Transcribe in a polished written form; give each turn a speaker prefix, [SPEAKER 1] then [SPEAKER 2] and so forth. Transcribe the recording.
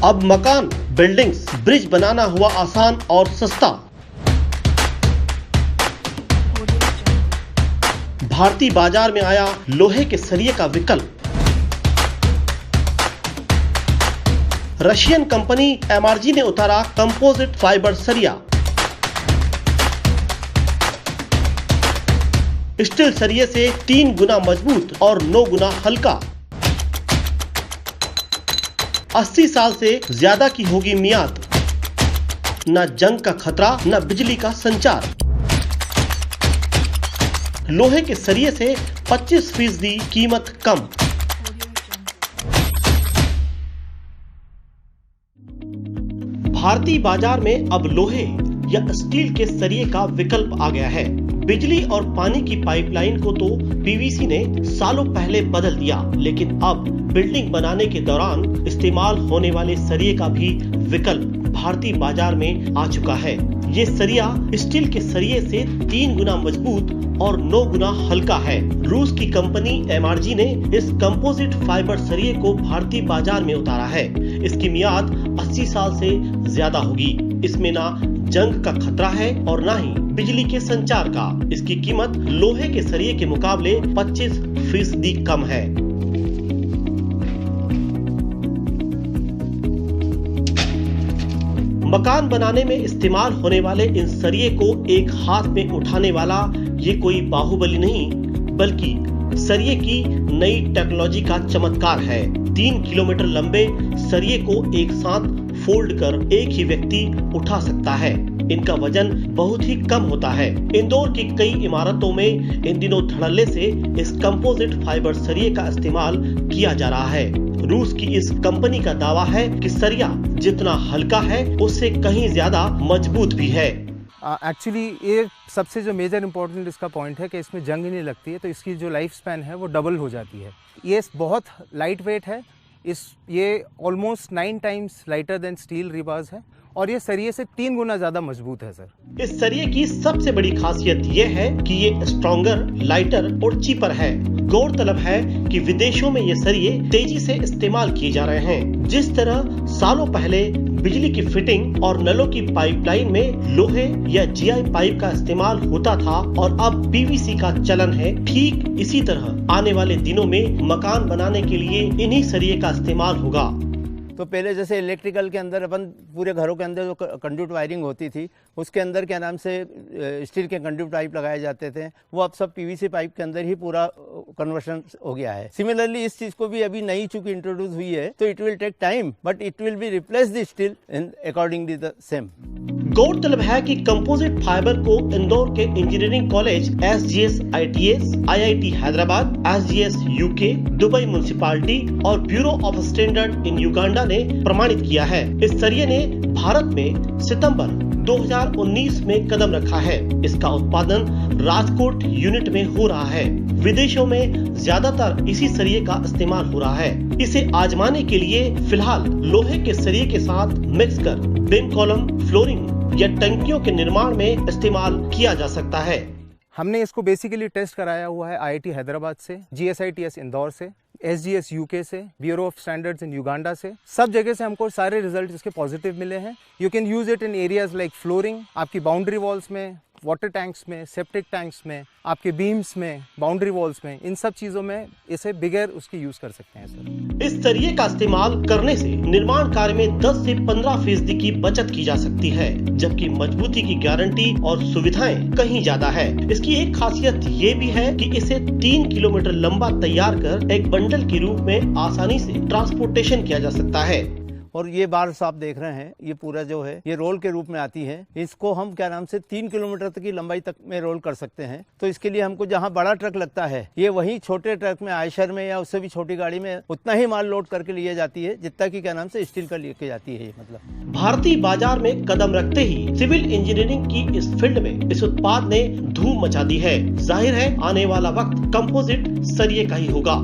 [SPEAKER 1] अब मकान, buildings, bridge बनाना हुआ आसान और सस्ता। भारतीय बाजार में आया लोहे के सरिये का विकल्प। रशियन कंपनी MRG ने उतारा कंपोजिट फाइबर सरिया। स्टील सरिये से 3 गुना मजबूत और 9 गुना हल्का। 80 साल से ज्यादा की होगी मियाद। न जंग का खतरा, न बिजली का संचार। लोहे के सरिये से 25% कीमत कम। भारतीय बाजार में अब लोहे या स्टील के सरिये का विकल्प आ गया है। बिजली और पानी की पाइपलाइन को तो PVC ने सालों पहले बदल दिया, लेकिन अब बिल्डिंग बनाने के दौरान इस्तेमाल होने वाले सरिये का भी विकल्प भारतीय बाजार में आ चुका है। ये सरिया स्टील के सरिये से 3 गुना मजबूत और 9 गुना हल्का है। रूस की कंपनी MRG ने इस कंपोजिट फाइबर सरिये को भारतीय बाजार में उतारा है। इसकी मियाद 80 साल से ज्यादा होगी। इसमें ना जंग का खतरा है और ना ही बिजली के संचार का। इसकी कीमत लोहे के सरिये के मुकाबले 25% कम है। मकान बनाने में इस्तेमाल होने वाले इन सरिये को एक हाथ में उठाने वाला ये कोई बाहुबली नहीं, बल्कि सरिये की नई टेक्नोलॉजी का चमत्कार है। 3 किलोमीटर लंबे सरिये को एक साथ फोल्ड कर एक ही व्यक्ति उठा सकता है। इनका वजन बहुत ही कम होता है। इंदौर की कई इमारतों में इन दिनों धड़ल्ले से इस कंपोजिट फाइबर सरिये का इस्तेमाल किया जा रहा है। रूस की इस कंपनी का दावा है कि सरिया जितना हल्का है उससे कहीं ज्यादा मजबूत भी है।
[SPEAKER 2] एक्चुअली ये सबसे जो मेजर इम्पोर्टेंट इसका पॉइंट है कि इसमें जंग ही नहीं लगती है, तो इसकी जो लाइफ स्पैन है वो डबल हो जाती है। ये बहुत लाइट वेट है। ये almost 9 times lighter than steel rebars है और ये सरिये से 3 गुना ज्यादा मजबूत है सर।
[SPEAKER 1] इस सरिये की सबसे बड़ी खासियत ये है कि ये स्ट्रॉन्गर, लाइटर और चीपर है। गौरतलब है कि विदेशों में ये सरिये तेजी से इस्तेमाल किए जा रहे हैं। जिस तरह सालों पहले बिजली की फिटिंग और नलों की पाइपलाइन में लोहे या GI पाइप का इस्तेमाल होता था और अब PVC का चलन है, ठीक इसी तरह आने वाले दिनों में मकान बनाने के लिए इन्हीं सरिये का इस्तेमाल होगा।
[SPEAKER 3] तो पहले जैसे इलेक्ट्रिकल के अंदर अपन पूरे घरों के अंदर जो कंड्यूट वायरिंग होती थी, उसके अंदर क्या नाम से स्टील के कंड्यूट पाइप लगाए जाते थे, वो अब सब PVC पाइप के अंदर ही पूरा कन्वर्शन हो गया है। सिमिलरली इस चीज को भी अभी नई चूंकि इंट्रोड्यूस हुई है, तो it will take time but it will be replace the steel in accordingly the same.
[SPEAKER 1] गौरतलब है कि कंपोजिट फाइबर को इंदौर के engineering college SGS ITS, IIT Hyderabad, SGS UK, Dubai municipality और bureau of standard in Uganda ने प्रमाणित किया है। इस सरिये ने भारत में सितंबर 2019 में कदम रखा है। इसका उत्पादन राजकोट यूनिट में हो रहा है। विदेशों में ज्यादातर इसी सरिये का इस्तेमाल हो रहा है। इसे आजमाने के लिए फिलहाल लोहे के सरिये के साथ मिक्स कर बीम कॉलम, फ्लोरिंग या टंकियों के निर्माण में इस्तेमाल किया जा सकता है।
[SPEAKER 2] हमने इसको बेसिकली टेस्ट कराया हुआ है IIT हैदराबाद से, GSITS इंदौर से, SGS UK से, bureau of standards in Uganda से। सब जगह से हमको सारे रिजल्ट इसके पॉजिटिव मिले हैं। You can use it in areas like flooring, आपकी बाउंड्री वॉल्स में, वाटर टैंक्स में, सेप्टिक टैंक्स में, आपके बीम्स में, बाउंड्री वॉल्स में, इन सब चीजों में इसे बिगैर उसकी यूज कर सकते हैं सर।
[SPEAKER 1] इस सरिये का इस्तेमाल करने से निर्माण कार्य में 10 से 15% की बचत की जा सकती है, जबकि मजबूती की गारंटी और सुविधाएं कहीं ज्यादा है। इसकी एक खासियत ये भी है कि इसे 3 किलोमीटर लंबा तैयार कर एक बंडल के रूप में आसानी से ट्रांसपोर्टेशन किया जा सकता है।
[SPEAKER 3] और ये बार्स आप देख रहे हैं, ये पूरा जो है ये रोल के रूप में आती है। इसको हम क्या नाम से 3 किलोमीटर तक की लंबाई तक में रोल कर सकते हैं। तो इसके लिए हमको जहाँ बड़ा ट्रक लगता है, ये वहीं छोटे ट्रक में, आयशर में या उससे भी छोटी गाड़ी में उतना ही माल लोड करके लिए जाती है जितना की क्या नाम से स्टील का लेके जाती है। मतलब
[SPEAKER 1] भारतीय बाजार में कदम रखते ही सिविल इंजीनियरिंग की इस फील्ड में इस उत्पाद ने धूम मचा दी है। जाहिर है आने वाला वक्त कंपोजिट सरिये का ही होगा।